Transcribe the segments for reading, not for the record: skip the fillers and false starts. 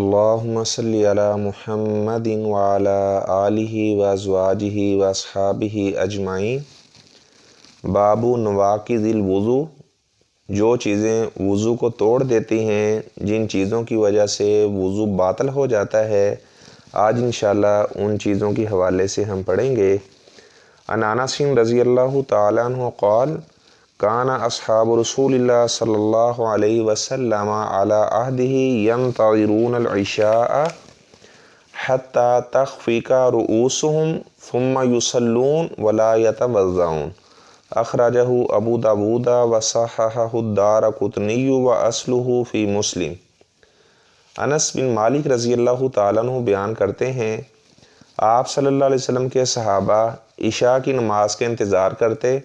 اللہم صلی علی محمد وعلی آلہ وازواجہ واصحابہ اجمعین۔ باب نواقض الوضو، جو چیزیں وضو کو توڑ دیتی ہیں، جن چیزوں کی وجہ سے وضو باطل ہو جاتا ہے، آج انشاءاللہ ان چیزوں کے حوالے سے ہم پڑھیں گے۔ عن انس رضی اللہ تعالیٰ عنہ قال کان اصحاب رسول اللہ صلی اللہ علیہ وسلم علی عہدہ ینتظرون العشاء حتی تخفق رؤوسهم ثم یصلون ولا یتوضؤون، اخرجہ ابو داود وصححہ الدارقطنی واصلہ فی مسلم۔ انس بن مالک رضی اللہ تعالیٰ عنہ بیان کرتے ہیں، آپ صلی اللہ علیہ وسلم کے صحابہ عشاء کی نماز کے انتظار کرتے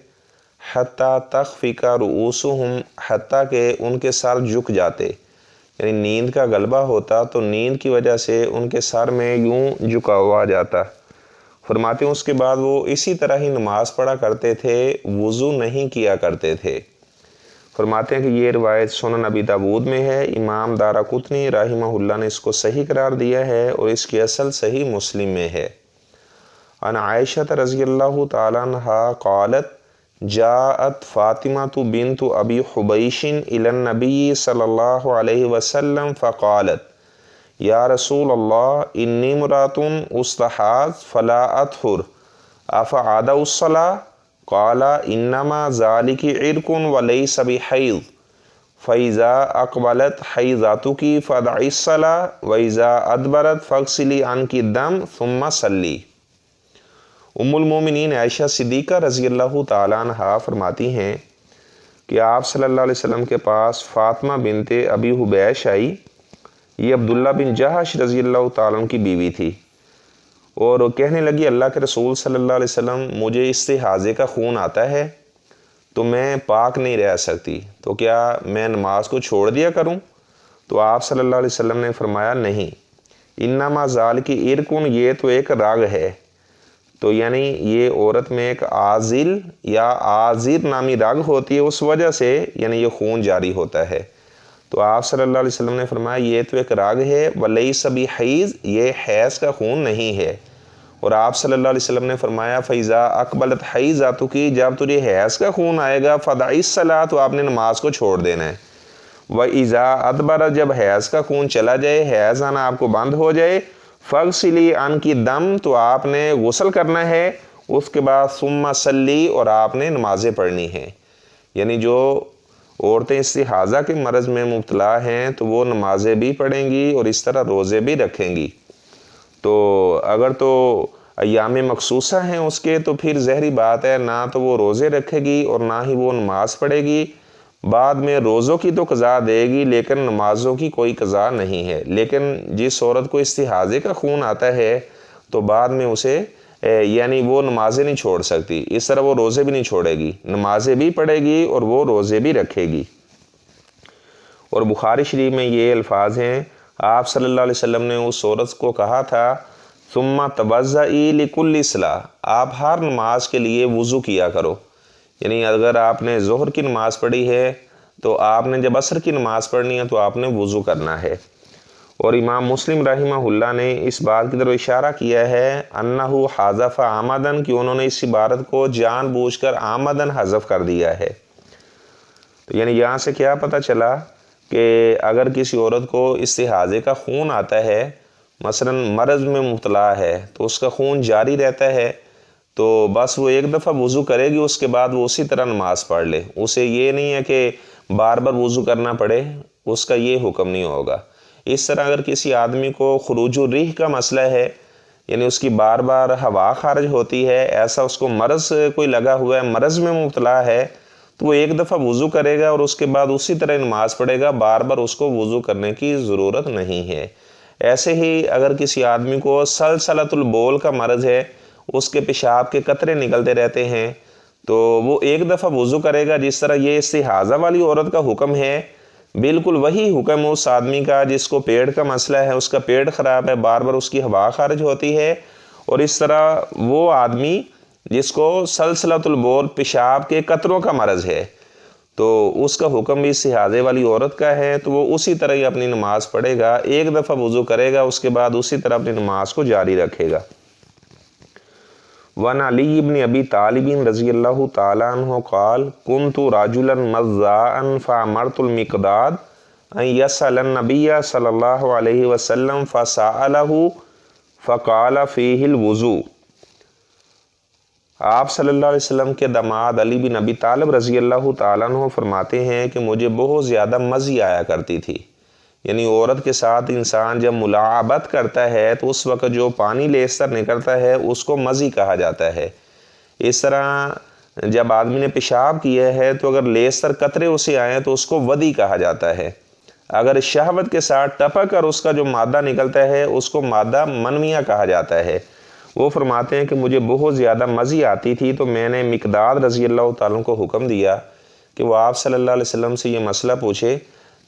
حتیٰ تخفق رؤوسهم، حتیٰ کہ ان کے سر جھک جاتے، یعنی نیند کا غلبہ ہوتا تو نیند کی وجہ سے ان کے سر میں یوں جھکاؤ آ جاتا۔ فرماتے ہیں اس کے بعد وہ اسی طرح ہی نماز پڑھا کرتے تھے، وضو نہیں کیا کرتے تھے۔ فرماتے ہیں کہ یہ روایت سنن ابی داود میں ہے، امام دارقطنی رحمہ اللہ نے اس کو صحیح قرار دیا ہے اور اس کی اصل صحیح مسلم میں ہے۔ عن عائشہ رضی اللہ تعالیٰ عنہا قالت جاءت فاطمہ بنت ابی حبیش الی النبی صلی اللہ علیہ وسلم فقالت یا رسول اللہ انی امرأۃ استحاض فلا اطہر افاعد الصلاۃ قال انما ذلک عرق ولیس بحیض فاذا اقبلت حیضتک فدعی الصلاۃ واذا ادبرت فاغسلی عنک الدم ثم صلی۔ ام المومنین عائشہ صدیقہ رضی اللہ تعالیٰ عنہا فرماتی ہیں کہ آپ صلی اللہ علیہ وسلم کے پاس فاطمہ بنت ابی حبیش آئی، یہ عبداللہ بن جہش رضی اللہ تعالیٰ عنہ کی بیوی تھی، اور کہنے لگی اللہ کے رسول صلی اللہ علیہ وسلم مجھے استحاضے کا خون آتا ہے تو میں پاک نہیں رہ سکتی، تو کیا میں نماز کو چھوڑ دیا کروں؟ تو آپ صلی اللہ علیہ وسلم نے فرمایا نہیں، انما ذالک عرق، یہ تو ایک رگ ہے، تو یعنی یہ عورت میں ایک عازل یا عازر نامی رگ ہوتی ہے، اس وجہ سے یعنی یہ خون جاری ہوتا ہے۔ تو آپ صلی اللہ علیہ وسلم نے فرمایا یہ تو ایک رگ ہے، ولیس بحیض، یہ حیض کا خون نہیں ہے۔ اور آپ صلی اللہ علیہ وسلم نے فرمایا فیضا اقبلت حیضتک، جب تجھے حیض کا خون آئے گا فدعی الصلاۃ، تو آپ نے نماز کو چھوڑ دینا ہے۔ واذا ادبر، جب حیض کا خون چلا جائے، حیض آنا آپ کو بند ہو جائے، فاغسلی عنک الدم، تو آپ نے غسل کرنا ہے، اس کے بعد ثم صلی، اور آپ نے نمازیں پڑھنی ہیں۔ یعنی جو عورتیں استحاضہ کے مرض میں مبتلا ہیں تو وہ نمازیں بھی پڑھیں گی اور اس طرح روزے بھی رکھیں گی۔ تو اگر تو ایام مخصوصہ ہیں اس کے تو پھر ظاہری بات ہے نہ تو وہ روزے رکھے گی اور نہ ہی وہ نماز پڑھے گی، بعد میں روزوں کی تو قضا دے گی لیکن نمازوں کی کوئی قضا نہیں ہے۔ لیکن جس عورت کو استحاضے کا خون آتا ہے تو بعد میں اسے یعنی وہ نمازیں نہیں چھوڑ سکتی، اس طرح وہ روزے بھی نہیں چھوڑے گی، نمازیں بھی پڑھے گی اور وہ روزے بھی رکھے گی۔ اور بخاری شریف میں یہ الفاظ ہیں، آپ صلی اللہ علیہ وسلم نے اس عورت کو کہا تھا ثم توضئی لکل صلاۃ، آپ ہر نماز کے لیے وضو کیا کرو، یعنی اگر آپ نے ظہر کی نماز پڑھی ہے تو آپ نے جب عصر کی نماز پڑھنی ہے تو آپ نے وضو کرنا ہے۔ اور امام مسلم رحمہ اللہ نے اس بات کی طرف اشارہ کیا ہے انہ حذف عمدن، کہ انہوں نے اس عبارت کو جان بوجھ کر عمدن حذف کر دیا ہے۔ تو یعنی یہاں سے کیا پتہ چلا کہ اگر کسی عورت کو استحاضے کا خون آتا ہے، مثلا مرض میں مبتلا ہے تو اس کا خون جاری رہتا ہے، تو بس وہ ایک دفعہ وضو کرے گی، اس کے بعد وہ اسی طرح نماز پڑھ لے، اسے یہ نہیں ہے کہ بار بار وضو کرنا پڑے، اس کا یہ حکم نہیں ہوگا۔ اس طرح اگر کسی آدمی کو خروج الریح کا مسئلہ ہے، یعنی اس کی بار بار ہوا خارج ہوتی ہے، ایسا اس کو مرض کوئی لگا ہوا ہے، مرض میں مبتلا ہے، تو وہ ایک دفعہ وضو کرے گا اور اس کے بعد اسی طرح نماز پڑھے گا، بار بار اس کو وضو کرنے کی ضرورت نہیں ہے۔ ایسے ہی اگر کسی آدمی کو سلسلۃ البول کا مرض ہے، اس کے پیشاب کے قطرے نکلتے رہتے ہیں، تو وہ ایک دفعہ وضو کرے گا، جس طرح یہ استحاضہ والی عورت کا حکم ہے، بالکل وہی حکم اس آدمی کا جس کو پیٹ کا مسئلہ ہے، اس کا پیٹ خراب ہے، بار بار اس کی ہوا خارج ہوتی ہے، اور اس طرح وہ آدمی جس کو سلسلۃ البول پیشاب کے قطروں کا مرض ہے، تو اس کا حکم بھی استحاضے والی عورت کا ہے، تو وہ اسی طرح ہی اپنی نماز پڑھے گا، ایک دفعہ وضو کرے گا، اس کے بعد اسی طرح اپنی نماز کو جاری رکھے گا۔ وعن علی بن ابی طالب رضی اللہ تعالیٰ عنہ قال کنت رجلا مذاء فامرت المقداد ان یسأل النبی صلی اللہ علیہ وسلم فسألہ فقال فیہ الوضوء۔ آپ صلی اللہ علیہ وسلم کے داماد علی بن ابی طالب رضی اللہ تعالیٰ عنہ فرماتے ہیں کہ مجھے بہت زیادہ مزی آیا کرتی تھی، یعنی عورت کے ساتھ انسان جب ملاعبت کرتا ہے تو اس وقت جو پانی لیستر نکلتا ہے اس کو مزی کہا جاتا ہے۔ اس طرح جب آدمی نے پیشاب کیا ہے تو اگر لیستر قطرے اسے آئیں تو اس کو ودی کہا جاتا ہے۔ اگر شہوت کے ساتھ ٹپک کر اس کا جو مادہ نکلتا ہے اس کو مادہ منویہ کہا جاتا ہے۔ وہ فرماتے ہیں کہ مجھے بہت زیادہ مزی آتی تھی، تو میں نے مقداد رضی اللہ تعالیٰ کو حکم دیا کہ وہ آپ صلی اللہ علیہ وسلم سے یہ مسئلہ پوچھے،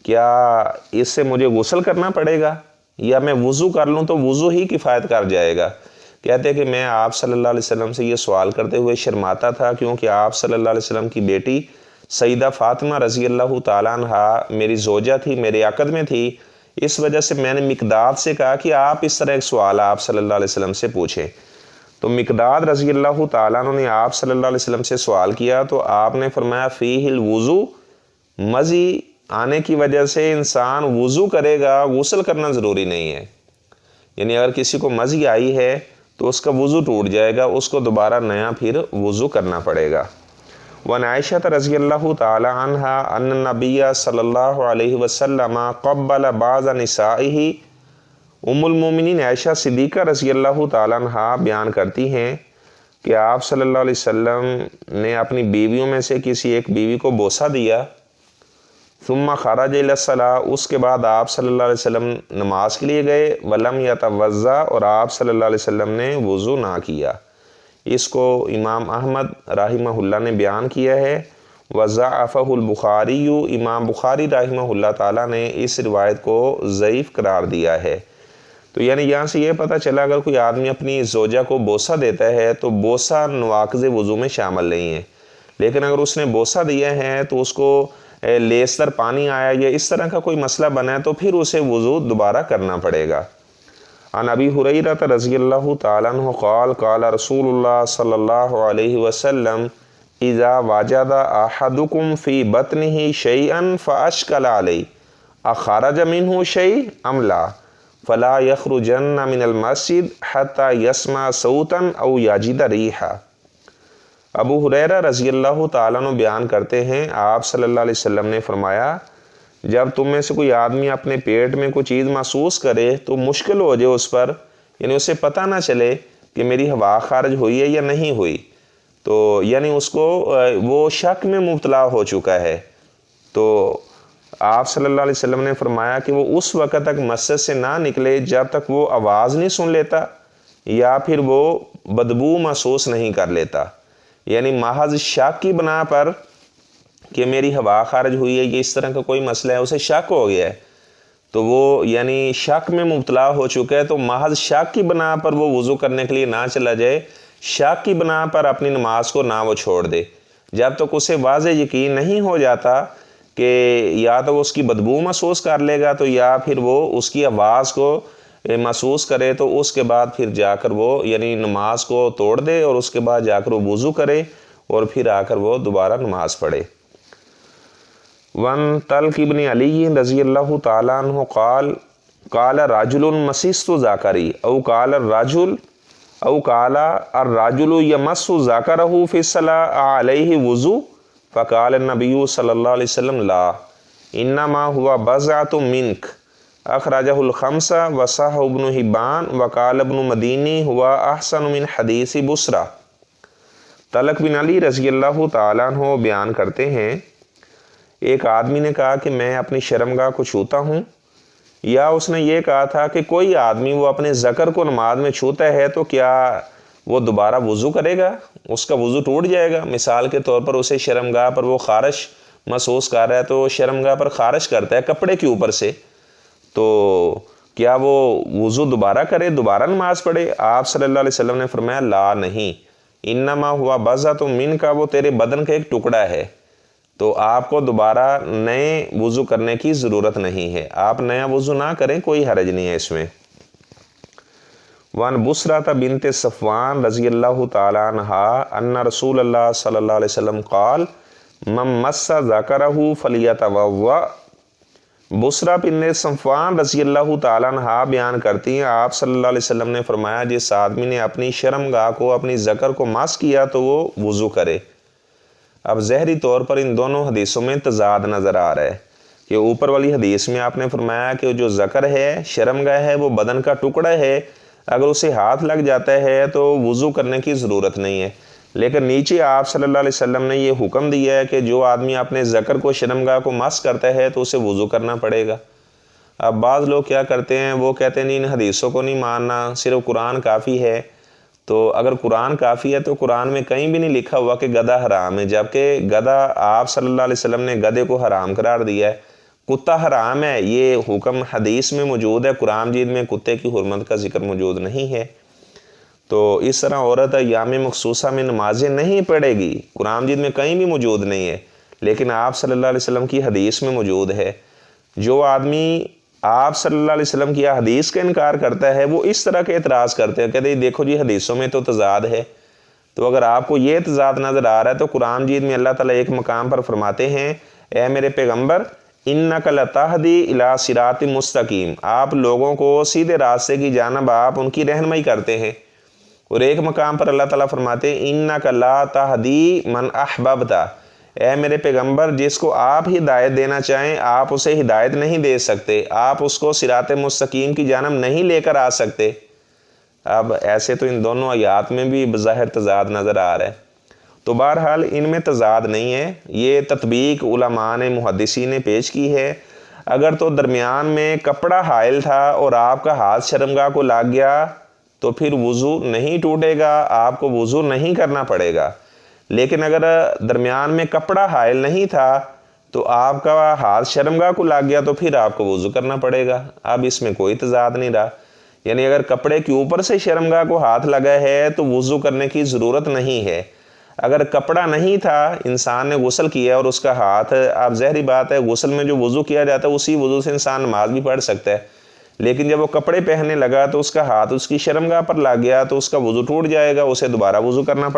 کیا اس سے مجھے غسل کرنا پڑے گا یا میں وضو کر لوں تو وضو ہی کفایت کر جائے گا؟ کہتے ہیں کہ میں آپ صلی اللہ علیہ وسلم سے یہ سوال کرتے ہوئے شرماتا تھا، کیونکہ آپ صلی اللہ علیہ وسلم کی بیٹی سیدہ فاطمہ رضی اللہ تعالیٰ عنہ میری زوجہ تھی، میرے عقد میں تھی۔ اس وجہ سے میں نے مقداد سے کہا کہ آپ اس طرح ایک سوال آپ صلی اللہ علیہ وسلم سے پوچھیں۔ تو مقداد رضی اللہ تعالیٰ عنہ نے آپ صلی اللہ علیہ وسلم سے سوال کیا تو آپ نے فرمایا فیہ الوضو، مزی آنے کی وجہ سے انسان وضو کرے گا، غسل کرنا ضروری نہیں ہے۔ یعنی اگر کسی کو مزی آئی ہے تو اس کا وضو ٹوٹ جائے گا، اس کو دوبارہ نیا پھر وضو کرنا پڑے گا۔ وعن عائشہ رضی اللہ تعالی عنہا ان النبی صلی اللہ علیہ وسلم قبل بعض نسائہ۔ ام المومنین عائشہ صدیقہ رضی اللہ تعالیٰ عنہ بیان کرتی ہیں کہ آپ صلی اللہ علیہ وسلم نے اپنی بیویوں میں سے کسی ایک بیوی کو بوسہ دیا، ثم خرج الی الصلاۃ، اس کے بعد آپ صلی اللہ علیہ وسلم نماز کے لیے گئے، ولم یتوضا، اور آپ صلی اللہ علیہ وسلم نے وضو نہ کیا۔ اس کو امام احمد رحمہ اللہ نے بیان کیا ہے، وضعفہ البخاری، امام بخاری رحمہ اللہ تعالیٰ نے اس روایت کو ضعیف قرار دیا ہے۔ تو یعنی یہاں سے یہ پتہ چلا اگر کوئی آدمی اپنی زوجہ کو بوسہ دیتا ہے تو بوسہ نواقض وضو میں شامل نہیں ہے، لیکن اگر اس نے بوسہ دیا ہے تو اس کو لیستر پانی آیا یا اس طرح کا کوئی مسئلہ بنا ہے تو پھر اسے وضو دوبارہ کرنا پڑے گا۔ عن ابی ہریرہ رضی اللہ تعالیٰ عنہ قال قال رسول اللہ صلی اللہ علیہ وسلم اذا وجد احدکم فی بطنہ شیئا فاشکل علیہ اخرج منہ شیء ام لا فلا یخرجن من المسجد حتی یسمع صوتا او یجد ریحا۔ ابو ہریرہ رضی اللہ تعالیٰ عنہ بیان کرتے ہیں آپ صلی اللہ علیہ وسلم نے فرمایا جب تم میں سے کوئی آدمی اپنے پیٹ میں کوئی چیز محسوس کرے تو مشکل ہو جائے اس پر، یعنی اسے پتہ نہ چلے کہ میری ہوا خارج ہوئی ہے یا نہیں ہوئی، تو یعنی اس کو وہ شک میں مبتلا ہو چکا ہے، تو آپ صلی اللہ علیہ وسلم نے فرمایا کہ وہ اس وقت تک مسجد سے نہ نکلے جب تک وہ آواز نہیں سن لیتا یا پھر وہ بدبو محسوس نہیں کر لیتا۔ یعنی محض شک کی بنا پر کہ میری ہوا خارج ہوئی ہے یہ اس طرح کا کوئی مسئلہ ہے، اسے شک ہو گیا ہے تو وہ یعنی شک میں مبتلا ہو چکا ہے، تو محض شک کی بنا پر وہ وضو کرنے کے لیے نہ چلا جائے، شک کی بنا پر اپنی نماز کو نہ وہ چھوڑ دے جب تک اسے واضح یقین نہیں ہو جاتا کہ یا تو وہ اس کی بدبو محسوس کر لے گا تو یا پھر وہ اس کی آواز کو محسوس کرے، تو اس کے بعد پھر جا کر وہ یعنی نماز کو توڑ دے اور اس کے بعد جا کر وہ وضو کرے اور پھر آ کر وہ دوبارہ نماز پڑھے۔ وان طلق ابن علی رضی اللہ تعالیٰ عنہ قال قال رجل مسست ذکری او قال الرجل او قال الرجل یمس ذکرہ فی الصلاۃ علیہ وضو فقال النبی صلی اللہ علیہ وسلم لا انما هو بضعۃ منک اخرجہ الخمسہ وصححہ ابن حبان وقال ابن مدینی ہوا احسن من حدیث بصرہ۔ طلق بن علی رضی اللہ تعالیٰ عنہ بیان کرتے ہیں ایک آدمی نے کہا کہ میں اپنی شرمگاہ کو چھوتا ہوں، یا اس نے یہ کہا تھا کہ کوئی آدمی وہ اپنے ذکر کو نماز میں چھوتا ہے تو کیا وہ دوبارہ وضو کرے گا، اس کا وضو ٹوٹ جائے گا؟ مثال کے طور پر اسے شرمگاہ پر وہ خارش محسوس کر رہا ہے تو شرمگاہ پر خارش کرتا ہے کپڑے کے اوپر سے، تو کیا وہ وضو دوبارہ کرے، دوبارہ نماز پڑھے؟ آپ صلی اللہ علیہ وسلم نے فرمایا لا نہیں، انما ہوا بضعۃ منک، وہ تیرے بدن کا ایک ٹکڑا ہے، تو آپ کو دوبارہ نئے وضو کرنے کی ضرورت نہیں ہے، آپ نیا وضو نہ کریں، کوئی حرج نہیں ہے اس میں۔ وان بصرہ بنت صفوان رضی اللہ تعالیٰ عنہا ان رسول اللہ صلی اللہ علیہ وسلم قال من مس ذکرہ فلیتوضأ۔ بصرہ بنت صفوان رضی اللہ تعالیٰ عنہا بیان کرتی ہیں، آپ صلی اللہ علیہ وسلم نے فرمایا جس آدمی نے اپنی شرمگاہ کو، اپنی ذکر کو مس کیا تو وہ وضو کرے۔ اب ظاہری طور پر ان دونوں حدیثوں میں تضاد نظر آ رہا ہے کہ اوپر والی حدیث میں آپ نے فرمایا کہ جو ذکر ہے، شرمگاہ ہے، وہ بدن کا ٹکڑا ہے، اگر اسے ہاتھ لگ جاتا ہے تو وضو کرنے کی ضرورت نہیں ہے، لیکن نیچے آپ صلی اللہ علیہ وسلم نے یہ حکم دیا ہے کہ جو آدمی اپنے ذکر کو، شرمگاہ کو مس کرتا ہے تو اسے وضو کرنا پڑے گا۔ اب بعض لوگ کیا کرتے ہیں، وہ کہتے ہیں نہیں، ان حدیثوں کو نہیں ماننا، صرف قرآن کافی ہے۔ تو اگر قرآن کافی ہے تو قرآن میں کہیں بھی نہیں لکھا ہوا کہ گدھا حرام ہے، جبکہ گدھا آپ صلی اللہ علیہ وسلم نے گدھے کو حرام قرار دیا ہے، کتا حرام ہے، یہ حکم حدیث میں موجود ہے، قرآن مجید میں کتے کی حرمت کا ذکر موجود نہیں ہے۔ تو اس طرح عورت ایام مخصوصہ میں نمازیں نہیں پڑھے گی، قرآن مجید میں کہیں بھی موجود نہیں ہے، لیکن آپ صلی اللہ علیہ وسلم کی حدیث میں موجود ہے۔ جو آدمی آپ صلی اللہ علیہ وسلم کی حدیث کا انکار کرتا ہے، وہ اس طرح کے اعتراض کرتے ہیں، کہتے ہیں دیکھو جی حدیثوں میں تو تضاد ہے۔ تو اگر آپ کو یہ تضاد نظر آ رہا ہے تو قرآن مجید میں اللہ تعالیٰ ایک مقام پر فرماتے ہیں، اے میرے پیغمبر اِنَّكَ لَتَهْدِي إِلَىٰ صِرَاطٍ مُسْتَقِيمٍ، آپ لوگوں کو سیدھے راستے کی جانب آپ ان کی رہنمائی کرتے ہیں۔ اور ایک مقام پر اللہ تعالیٰ فرماتے ہیں اِنَّكَ لَا تَهْدِي مَنْ أَحْبَبْتَ، اے میرے پیغمبر جس کو آپ ہدایت دینا چاہیں آپ اسے ہدایت نہیں دے سکتے، آپ اس کو صراط مستقیم کی جانب نہیں لے کر آ سکتے۔ اب ایسے تو ان دونوں آیات میں بھی بظاہر تضاد نظر آ رہا ہے، تو بہرحال ان میں تضاد نہیں ہے، یہ تطبیق علماء نے، محدثین نے پیش کی ہے۔ اگر تو درمیان میں کپڑا حائل تھا اور آپ کا ہاتھ شرمگاہ کو لگ گیا تو پھر وضو نہیں ٹوٹے گا، آپ کو وضو نہیں کرنا پڑے گا، لیکن اگر درمیان میں کپڑا حائل نہیں تھا تو آپ کا ہاتھ شرمگاہ کو لگ گیا تو پھر آپ کو وضو کرنا پڑے گا۔ اب اس میں کوئی تضاد نہیں رہا، یعنی اگر کپڑے کے اوپر سے شرمگاہ کو ہاتھ لگا ہے تو وضو کرنے کی ضرورت نہیں ہے۔ اگر کپڑا نہیں تھا، انسان نے غسل کیا اور اس کا ہاتھ، اب ظاہری بات ہے غسل میں جو وضو کیا جاتا ہے اسی وضو سے انسان نماز بھی پڑھ سکتا ہے، لیکن جب وہ کپڑے پہننے لگا تو اس کا ہاتھ اس کی شرمگاہ پر لگ گیا تو اس کا وضو ٹوٹ جائے گا، اسے دوبارہ وضو کرنا پڑے گا۔